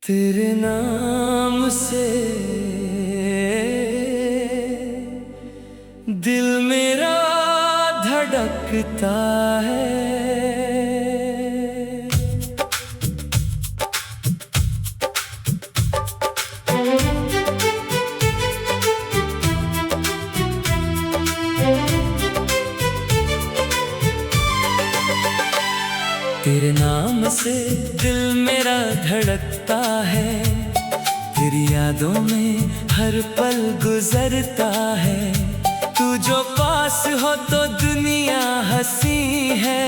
तेरे नाम से दिल मेरा धड़कता है। तेरे नाम से दिल मेरा धड़कता है। तेरी यादों में हर पल गुजरता है। तू जो पास हो तो दुनिया हंसी है,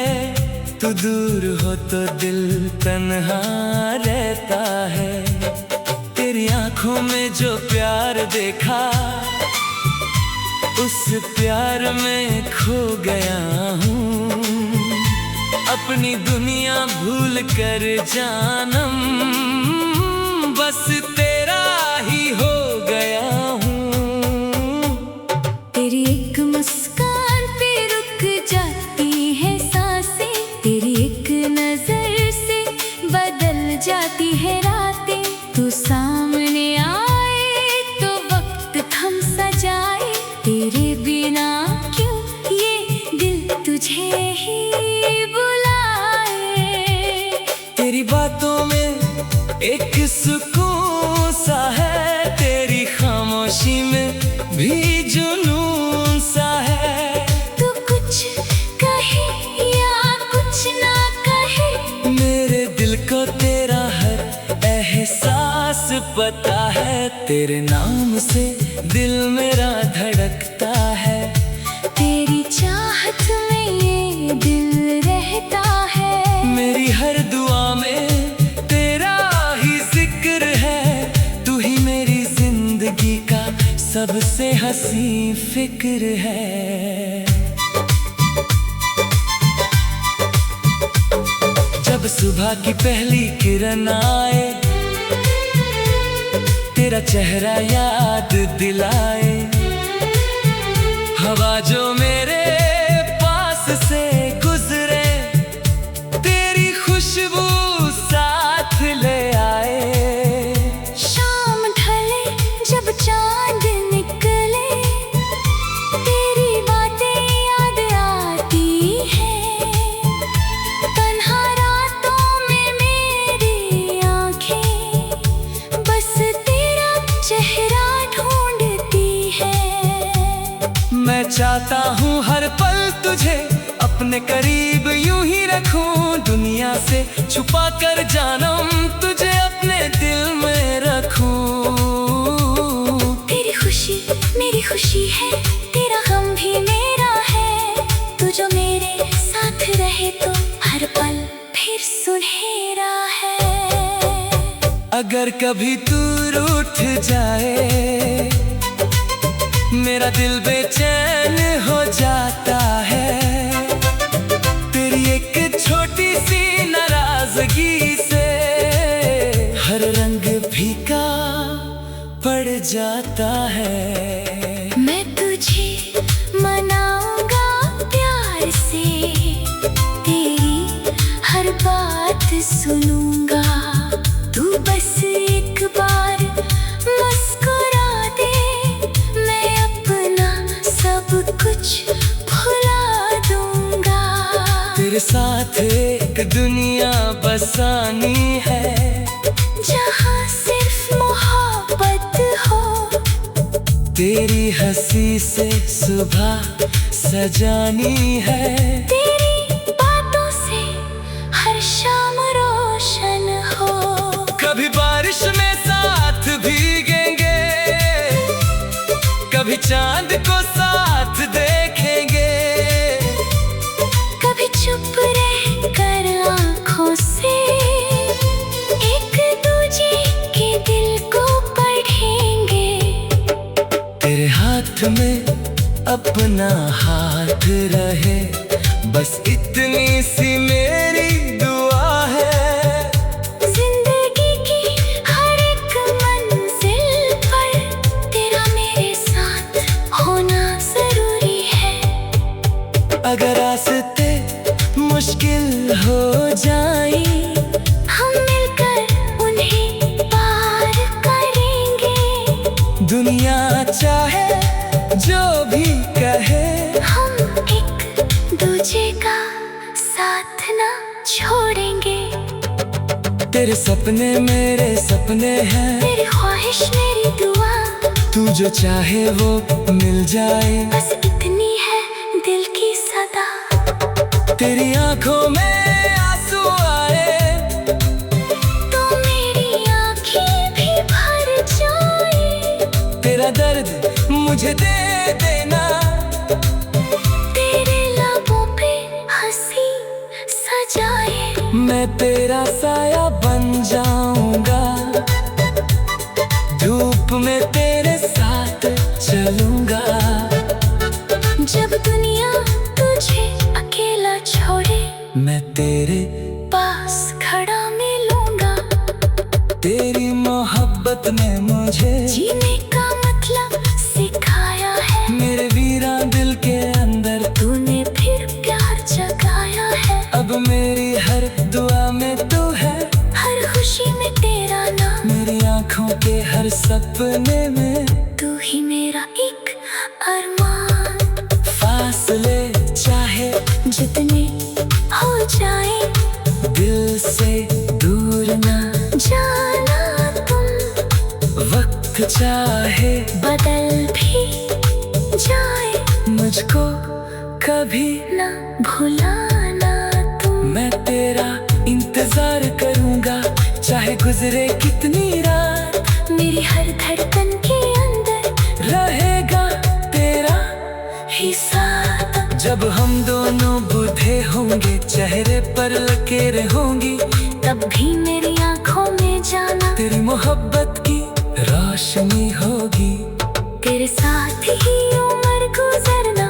तू दूर हो तो दिल तन्हा रहता है। तेरी आंखों में जो प्यार देखा, उस प्यार में खो गया हूँ। अपनी दुनिया भूल कर जानम बस तेरा ही हो गया हूँ। तेरी एक मुस्कान पे रुक जाती है सांसें, तेरी एक नजर से बदल जाती है रातें। तू सामने आए तो वक्त थम सा जाए, तेरे बिना क्यों ये दिल तुझे ही तेरी बातों में एक सुकून सा है, तेरी खामोशी में भी जुनून सा है। तू कुछ कहे या कुछ ना कहे, मेरे दिल को तेरा हर एहसास पता है। तेरे नाम से दिल मेरा धड़कता है। तेरी चाहत में ये दिल रहता है। मेरी हर दुआ में तेरा ही जिक्र है। तू ही मेरी जिंदगी का सबसे हसी फिक्र है। जब सुबह की पहली किरण आए, तेरा चेहरा याद दिलाए। हवा जो मेरे पास से गुजरे, तेरी खुशबू साथ ले आए। शाम ढले जब चांद निकले, तेरी बातें याद आती है। तन्हा रातों में मेरी आंखें बस तेरा चेहरा ढूंढती है। मैं चाहता हूँ हर पल तुझे अपने करीब यूं ही रखूं। दुनिया से छुपा कर जानम तुझे अपने दिल में रखूं। तेरी खुशी मेरी खुशी है, तेरा गम भी मेरा है। तू जो मेरे साथ रहे तो हर पल फिर सुनहरा है। अगर कभी तू रूठ जाए, मेरा दिल बेचैन हो जाता है। तेरी एक छोटी सी नाराजगी से हर रंग फीका पड़ जाता है। मैं तुझे मनाऊंगा प्यार से, तेरी हर बात सुनूंगा। तू बस एक बार मुस्कुरा दे, मैं अपना सब कुछ भुला दूंगा। तेरे साथ एक दुनिया बसानी है, जहाँ सिर्फ मोहब्बत हो। तेरी हंसी से सुबह सजानी है। तेरी बातों से हर शाम रोशन हो। कभी बारिश में साथ भीगेंगे, कभी चांद को साथ देखेंगे। कभी चुप रह कर आँखों से एक दूजे के दिल को पढ़ेंगे। तेरे हाथ में अपना हाथ रहे, बस इतनी सी मेरी दुआ है। जिंदगी की हर एक मंजिल पर तेरा मेरे साथ होना जरूरी है। अगर रास्ते मुश्किल हो जाए, हम मिलकर उन्हें तेरे सपने मेरे सपने हैं, तेरी ख्वाहिश मेरी दुआ, तू जो चाहे वो मिल जाए, बस इतनी है दिल की सदा। तेरी आंखों में आंसू आए तो मेरी आंखें भी भर जाए, तेरा दर्द मुझे दे देना, तेरे लबों पे हंसी सजाए, मैं तेरा साया बन जाऊंगा, धूप में तेरे साथ चलूंगा। जब दुनिया तुझे अकेला छोड़े, मैं तेरे पास खड़ा मिलूंगा, तेरी मोहब्बत ने मुझे जीने का मतलब सिखाया है, मेरे वीरा दिल के अंदर तूने फिर प्यार जगाया है। अब मेरी हर दुआ में तू है, हर खुशी में तेरा नाम, मेरी आंखों के हर सपने में तू ही मेरा एक अरमान। फासले चाहे जितने हो जाए, दिल से दूर ना जाना तुम, वक्त चाहे बदल भी जाए, मुझको कभी ना भुलाना तुम। मैं तेरा इंतजार करूंगा, चाहे गुजरे कितनी रात, मेरी हर धड़कन के अंदर रहेगा तेरा ही साथ। जब हम दोनों बूढ़े होंगे, चेहरे पर लकीरें होंगी, तब भी मेरी आंखों में जाना, तेरी मोहब्बत की रोशनी होगी, तेरे साथ ही उम्र गुजरना,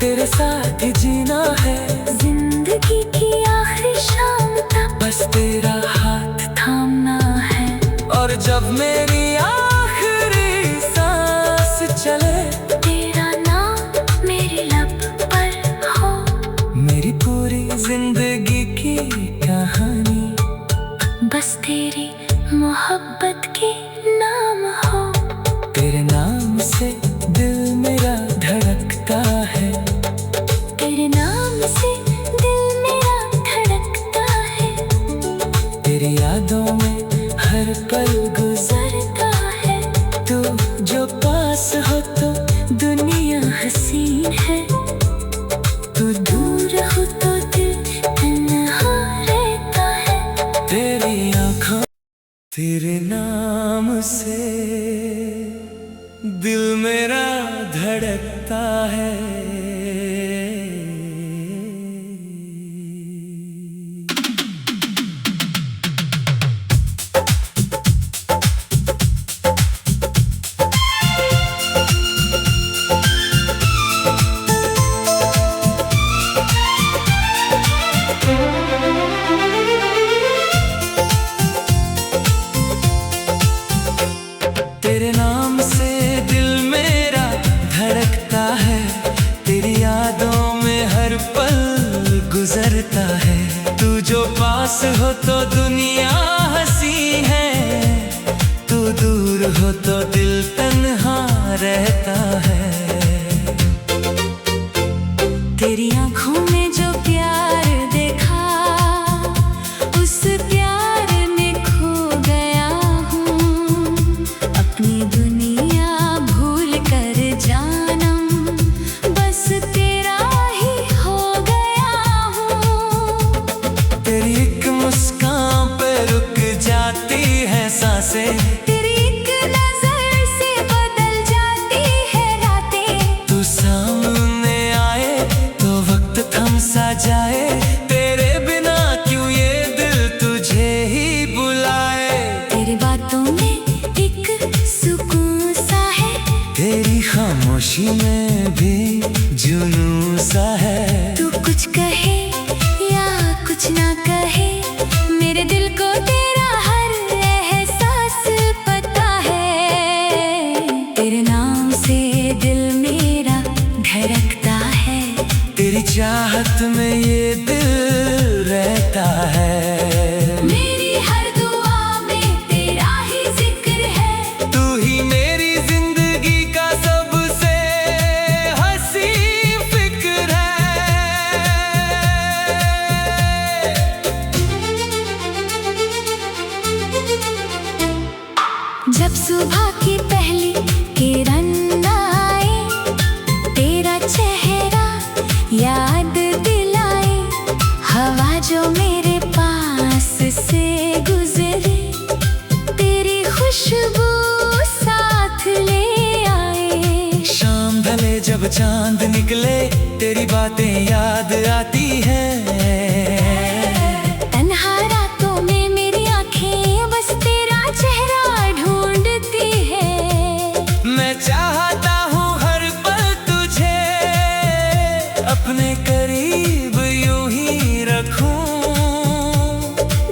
तेरे साथ ही जीना है, जिंदगी की आखिरी शाम तक बस तेरा हाथ। थामना है। और जब मेरी आखिरी सांस चले, तेरा नाम मेरे लब पर हो, मेरी पूरी जिंदगी की कहानी बस तेरी मोहब्बत के नाम हो। तेरे नाम से दिल मेरा धड़कता है, तेरे नाम से दिल मेरा धड़कता है, तेरी यादों में हर पल गुजरता है। तू जो पास हो तो दुनिया हसीन है, तू दूर हो तो दिल तन्हा रहता है। तेरी आँखों तेरे नाम से दिल मेरा धड़कता है। तेरे नाम से दिल मेरा धड़कता है, तेरी यादों में हर पल गुजरता है। तू जो पास हो तो दुनिया हंसी है, तू दूर हो तो दिल तन्हा रहता है। तेरी आंखों में जो प्यार देखा, उस प्यार में खो गया हूँ। अपनी दुनिया भूल कर जानम, बस तेरा ही हो गया हूँ। तेरी एक मुस्कान पे रुक जाती है सांसें, तेरी एक नजर से बदल जाती है रातें। तू सामने आए तो वक्त थम सा जाए, तेरे बिना क्यों ये दिल तुझे ही बुलाए। तेरी बातों में एक सुकून सा है, तेरी खामोशी में भी जुनून सा है। तू कुछ कहे या कुछ ना कहे, मेरे दिल को तेरा हर एहसास पता है। तेरे नाम से दिल मेरा धड़कता है, तेरी चाहत में ये दिल रहता है। मेरी हर दुआ में तेरा ही जिक्र है, तू ही मेरी जिंदगी का सबसे हंसी फिक्र है। सुबह की पहली किरण आए, तेरा चेहरा याद दिलाए, हवा जो मेरे पास से गुजरे, तेरी खुशबू साथ ले आए। शाम ढले जब चांद निकले, तेरी बातें याद आती हैं। तन्हा रातों में मेरी आंखें बस तेरा चेहरा ढूंढती है। मैं चाहता हूँ हर पल तुझे अपने करीब यूं ही रखूं,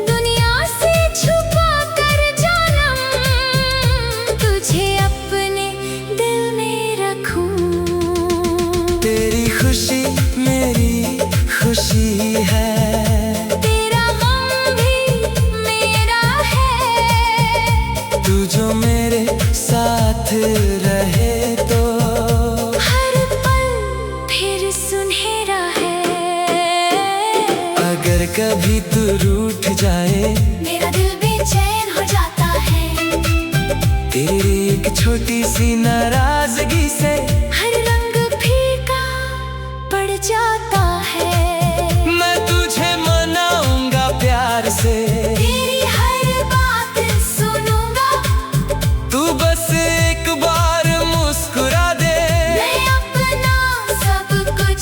दुनिया से छुपा कर जानम तुझे अपने दिल में रखूं। तेरी खुशी मेरी खुशी है, तेरा गम भी मेरा है, तू जो मेरे साथ रहे तो हर पल फिर सुनहरा है। अगर कभी तू रूठ जाए, मेरा दिल बेचैन हो जाता है, तेरी एक छोटी सी नाराजगी से हर रंग फीका पड़ जाता है। मैं तुझे मनाऊंगा प्यार से, तेरी हर बात सुनूंगा, तू बस एक बार मुस्कुरा दे, मैं अपना सब कुछ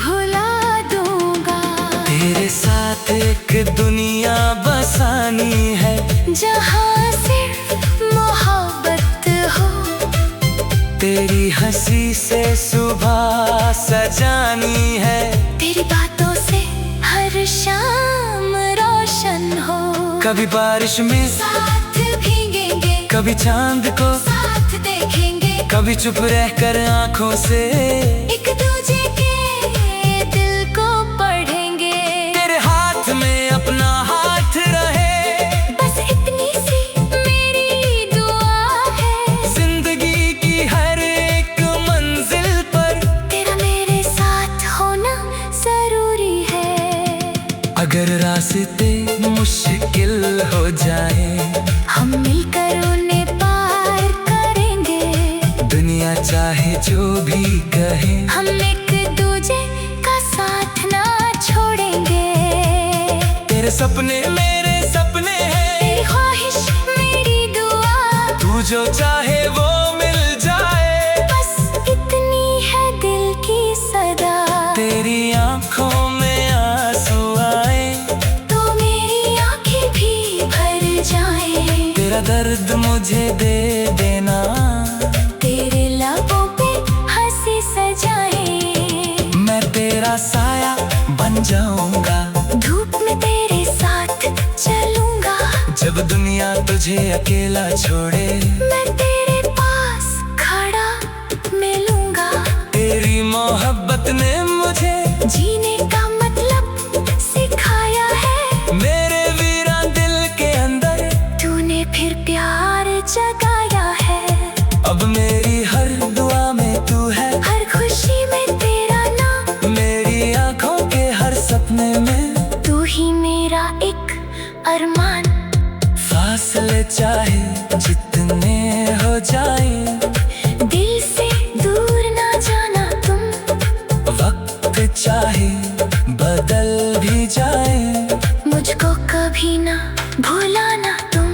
भुला दूंगा। तेरे साथ एक दुनिया बसानी है, जहाँ सिर्फ मोहब्बत हो, तेरी हंसी से सुबह सजानी है, तेरी बातों से हर शाम रोशन हो। कभी बारिश में साथ भीगेंगे, कभी चांद को साथ देखेंगे, कभी चुप रहकर आंखों से एक दूजे के दिल को पढ़ेंगे। तेरे हाथ में अपना हाथ रहे, बस इतनी सी मेरी दुआ है, जिंदगी की हर एक मंजिल पर तेरा मेरे साथ होना जरूरी है। अगर रास्ते मुश्किल हो जाए, हम मिलकर उन्हें पार करेंगे, दुनिया चाहे जो भी कहे, हम एक दूजे का साथ ना छोड़ेंगे। तेरे सपने मेरे सपने हैं, तेरी ख्वाहिश मेरी दुआ, तू जो चाहे वो मिल जाए, बस इतनी है दिल की सदा। तेरी आंखों में आंसू आए, तो मेरी आंखें भी भर जाए, तेरा दर्द मुझे दे देना, तेरे लबों पे हंसी सजाए, मैं तेरा साया बन जाऊंगा, धूप में तेरे साथ चलूंगा, जब दुनिया तुझे अकेला छोड़े, मैं तेरे पास खड़ा मिलूंगा। तेरी मोहब्बत ने मुझे जीने का मतलब सिखाया है, मेरे वीरान दिल के अंदर तूने फिर प्यार जगाया है। अब मेरी हर दुआ में तू है, हर खुशी में तेरा नाम, मेरी आंखों के हर सपने में तू ही मेरा एक अरमान। फासले चाहे जितने हो जाए, दिल से दूर ना जाना तुम, वक्त चाहे बदल भी जाए, मुझको कभी ना भुलाना तुम।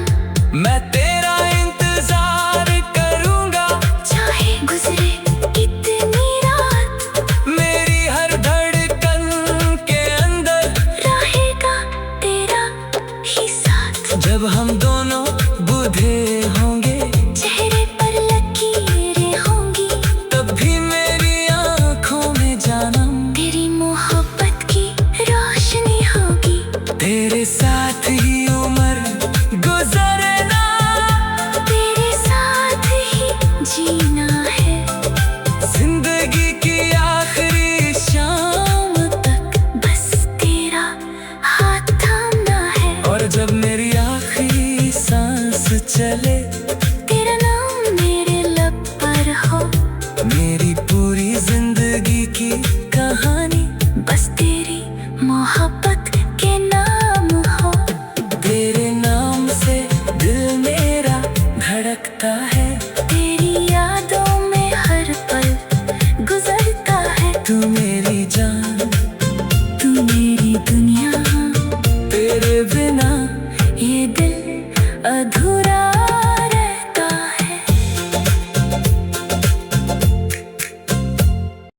मैं तेरा इंतजार करूंगा, चाहे गुजरे कितनी रात, मेरी हर धड़कन के अंदर रहेगा तेरा ही साथ। जब हम दोनों बूढ़े होंगे, चेहरे पर लकीरें होंगी, तब भी मेरी आंखों में जानम, तेरी मोहब्बत की रोशनी होगी, तेरे साथ ही उम्र गुजरना, तेरे साथ ही जीना है, जिंदगी की आखिरी शाम तक बस तेरा हाथ थामना है। और जब मेरी आखिरी सांस चले, तेरा नाम मेरे लब पर हो, मेरी पूरी जिंदगी की कहानी बस तेरी मोहब्बत के नाम हो। तेरे नाम से दिल मेरा धड़कता है। है, तेरी यादों में हर पल गुजरता है। तू मेरी जान, तू मेरी दुनिया, तेरे बिना ये दिल अधूरा